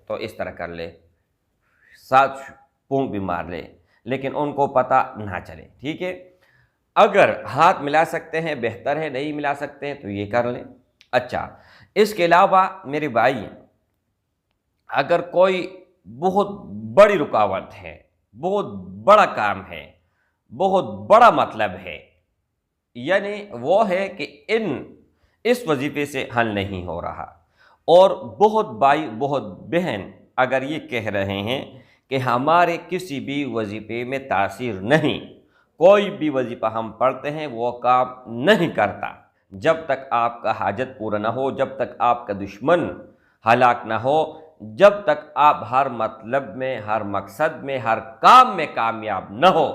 تو اس طرح کر لے، ساتھ پونک بھی مار لے، لیکن ان کو پتہ نہ چلے، ٹھیک ہے؟ اگر ہاتھ ملا سکتے ہیں بہتر ہے، نہیں ملا سکتے ہیں تو یہ کر لیں۔ اچھا، اس کے علاوہ میرے بھائی، اگر کوئی بہت بڑی رکاوٹ ہے، بہت بڑا کام ہے، بہت بڑا مطلب ہے، یعنی وہ ہے کہ اس وظیفے سے حل نہیں ہو رہا، اور بہت بھائی بہت بہن اگر یہ کہہ رہے ہیں کہ ہمارے کسی بھی وظیفے میں تاثیر نہیں، کوئی بھی وظیفہ ہم پڑھتے ہیں وہ کام نہیں کرتا، جب تک آپ کا حاجت پورا نہ ہو، جب تک آپ کا دشمن ہلاک نہ ہو، جب تک آپ ہر مطلب میں، ہر مقصد میں، ہر کام میں کامیاب نہ ہو۔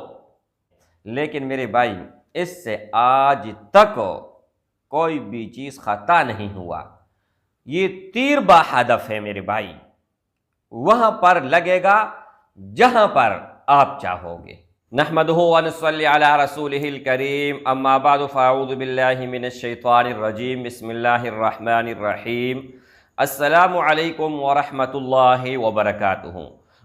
لیکن میرے بھائی، اس سے آج تک کوئی بھی چیز خطا نہیں ہوا، یہ تیر با ہدف ہے میرے بھائی، وہاں پر لگے گا جہاں پر آپ چاہو گے۔ نحمدہ ونصلی علی رسولہ الکریم، اما بعد فاعوذ باللہ من الشیطان الرجیم، بسم اللہ الرحمن الرحیم۔ السلام علیکم ورحمۃ اللہ وبرکاتہ۔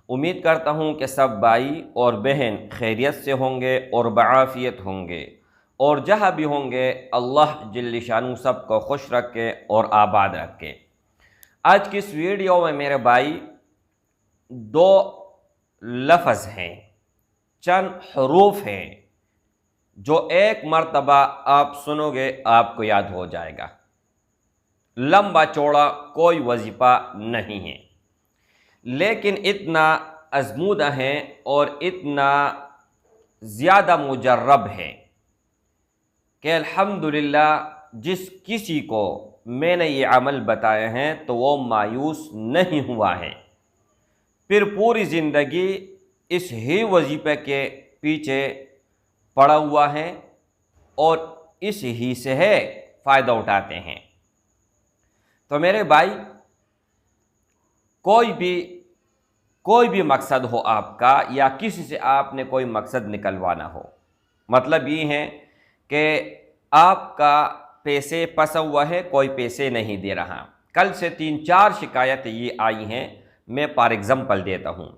امید کرتا ہوں کہ سب بھائی اور بہن خیریت سے ہوں گے اور بعافیت ہوں گے، اور جہاں بھی ہوں گے اللہ جل شانہ سب کو خوش رکھے اور آباد رکھے۔ آج کی اس ویڈیو میں میرے بھائی دو لفظ ہیں، چند حروف ہیں، جو ایک مرتبہ آپ سنو گے آپ کو یاد ہو جائے گا۔ لمبا چوڑا کوئی وظیفہ نہیں ہے، لیکن اتنا آزمودہ ہیں اور اتنا زیادہ مجرب ہے کہ الحمدللہ جس کسی کو میں نے یہ عمل بتائے ہیں تو وہ مایوس نہیں ہوا ہے، پھر پوری زندگی اس ہی وظیفے کے پیچھے پڑا ہوا ہے اور اس ہی سے ہے فائدہ اٹھاتے ہیں۔ تو میرے بھائی، کوئی بھی مقصد ہو آپ کا، یا کسی سے آپ نے کوئی مقصد نکلوانا ہو، مطلب یہ ہے کہ آپ کا پیسے پھنسا ہوا ہے، کوئی پیسے نہیں دے رہا۔ کل سے 3-4 شکایتیں یہ آئی ہیں، میں فار ایگزامپل دیتا ہوں۔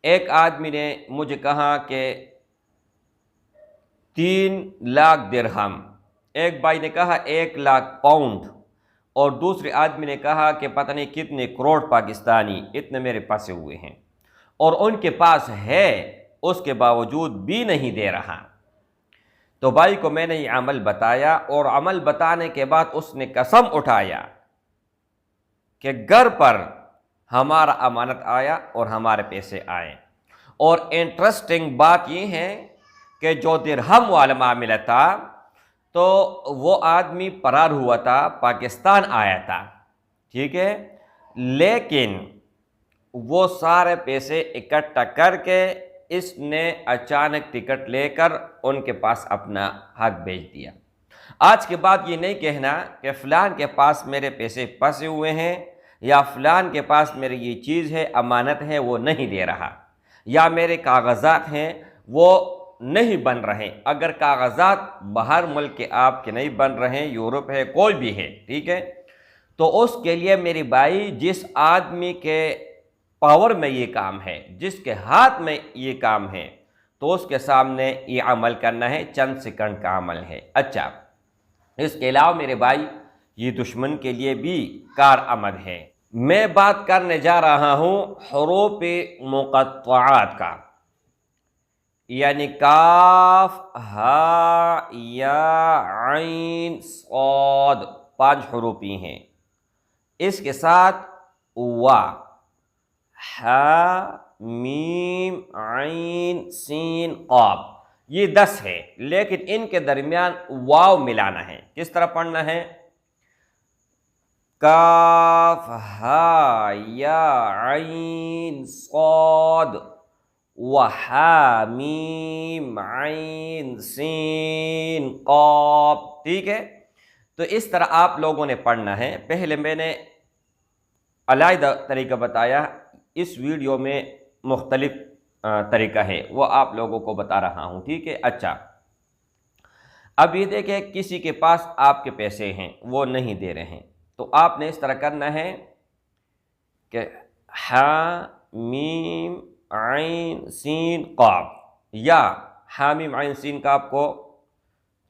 ایک آدمی نے مجھے کہا کہ 3 لاکھ درہم، ایک بھائی نے کہا 1 لاکھ پاؤنڈ، اور دوسرے آدمی نے کہا کہ پتہ نہیں کتنے کروڑ پاکستانی، اتنے میرے پھنسے ہوئے ہیں، اور ان کے پاس ہے اس کے باوجود بھی نہیں دے رہا۔ تو بھائی کو میں نے یہ عمل بتایا، اور عمل بتانے کے بعد اس نے قسم اٹھایا کہ گھر پر ہمارا امانت آیا اور ہمارے پیسے آئے۔ اور انٹرسٹنگ بات یہ ہے کہ جو درہم والا معاملہ تھا تو وہ آدمی فرار ہوا تھا، پاکستان آیا تھا، ٹھیک ہے، لیکن وہ سارے پیسے اکٹھا کر کے اس نے اچانک ٹکٹ لے کر ان کے پاس اپنا حق بھیج دیا۔ آج کے بعد یہ نہیں کہنا کہ فلان کے پاس میرے پیسے پھنسے ہوئے ہیں، یا فلان کے پاس میری یہ چیز ہے، امانت ہے، وہ نہیں دے رہا، یا میرے کاغذات ہیں وہ نہیں بن رہے۔ اگر کاغذات باہر ملک کے آپ کے نہیں بن رہے، یورپ ہے، کوئی بھی ہے، ٹھیک ہے، تو اس کے لیے میری بھائی جس آدمی کے پاور میں یہ کام ہے، جس کے ہاتھ میں یہ کام ہے، تو اس کے سامنے یہ عمل کرنا ہے، چند سیکنڈ کا عمل ہے۔ اچھا، اس کے علاوہ میرے بھائی یہ دشمن کے لیے بھی کارآمد ہے۔ میں بات کرنے جا رہا ہوں حروف مقطعات کا، یعنی کاف، ہا، یا، عین، صاد، 5 حروف ہی ہیں۔ اس کے ساتھ وا، ہا، میم، عین، سین، قاف، یہ 10 ہے، لیکن ان کے درمیان واو ملانا ہے۔ کس طرح پڑھنا ہے؟ کاف، ہا، یا، عین، صاد، وحامیم، عین، سین، قاف، ٹھیک ہے؟ تو اس طرح آپ لوگوں نے پڑھنا ہے۔ پہلے میں نے علیحدہ طریقہ بتایا، اس ویڈیو میں مختلف طریقہ ہے، وہ آپ لوگوں کو بتا رہا ہوں، ٹھیک ہے؟ اچھا، اب یہ دیکھیں کسی کے پاس آپ کے پیسے ہیں، وہ نہیں دے رہے ہیں، تو آپ نے اس طرح کرنا ہے کہ ہا میم عین سین قاف، یا ہا میم عین سین قاف کو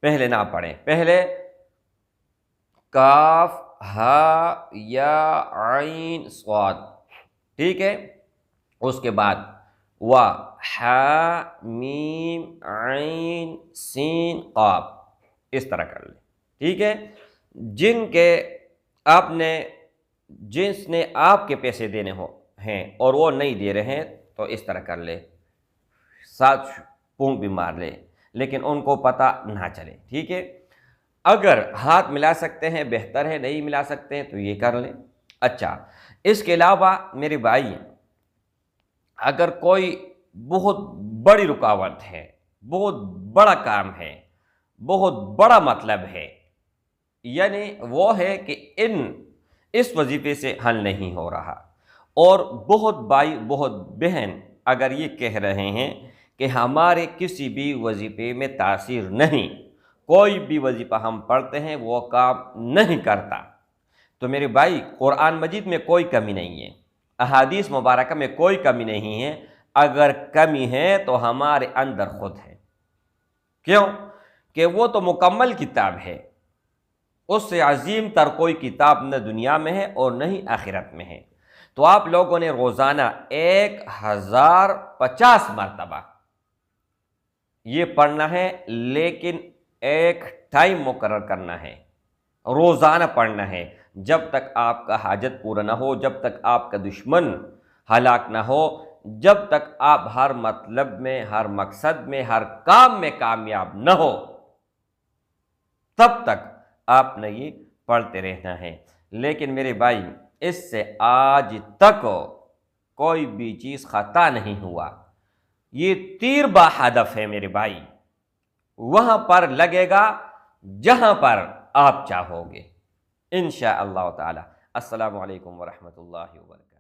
پہلے نہ پڑھیں، پہلے کاف ہا یا عین صاد، ٹھیک ہے، اس کے بعد وا ہا میم عین سین قاف، اس طرح کر لیں، ٹھیک ہے۔ جس نے آپ کے پیسے دینے ہیں اور وہ نہیں دے رہے ہیں تو اس طرح کر لے، 7 پونک بھی مار لے، لیکن ان کو پتہ نہ چلے، ٹھیک ہے۔ اگر ہاتھ ملا سکتے ہیں بہتر ہے، نہیں ملا سکتے ہیں تو یہ کر لیں۔ اچھا، اس کے علاوہ میرے بھائی، اگر کوئی بہت بڑی رکاوٹ ہے، بہت بڑا کام ہے، بہت بڑا مطلب ہے، یعنی وہ ہے کہ اس وظیفے سے حل نہیں ہو رہا، اور بہت بھائی بہت بہن اگر یہ کہہ رہے ہیں کہ ہمارے کسی بھی وظیفے میں تاثیر نہیں، کوئی بھی وظیفہ ہم پڑھتے ہیں وہ کام نہیں کرتا، تو میرے بھائی قرآن مجید میں کوئی کمی نہیں ہے، احادیث مبارکہ میں کوئی کمی نہیں ہے، اگر کمی ہے تو ہمارے اندر خود ہے۔ کیوں؟ کہ وہ تو مکمل کتاب ہے، اس سے عظیم تر کوئی کتاب نہ دنیا میں ہے اور نہ ہی آخرت میں ہے۔ تو آپ لوگوں نے روزانہ 1050 مرتبہ یہ پڑھنا ہے، لیکن ایک ٹائم مقرر کرنا ہے، روزانہ پڑھنا ہے، جب تک آپ کا حاجت پورا نہ ہو، جب تک آپ کا دشمن ہلاک نہ ہو، جب تک آپ ہر مطلب میں، ہر مقصد میں، ہر کام میں کامیاب نہ ہو، تب تک آپ نے یہ پڑھتے رہنا ہے۔ لیکن میرے بھائی، اس سے آج تک کوئی بھی چیز خطا نہیں ہوا، یہ تیر با ہدف ہے میرے بھائی، وہاں پر لگے گا جہاں پر آپ چاہو گے، انشاءاللہ تعالی۔ السلام علیکم ورحمۃ اللہ وبرکاتہ۔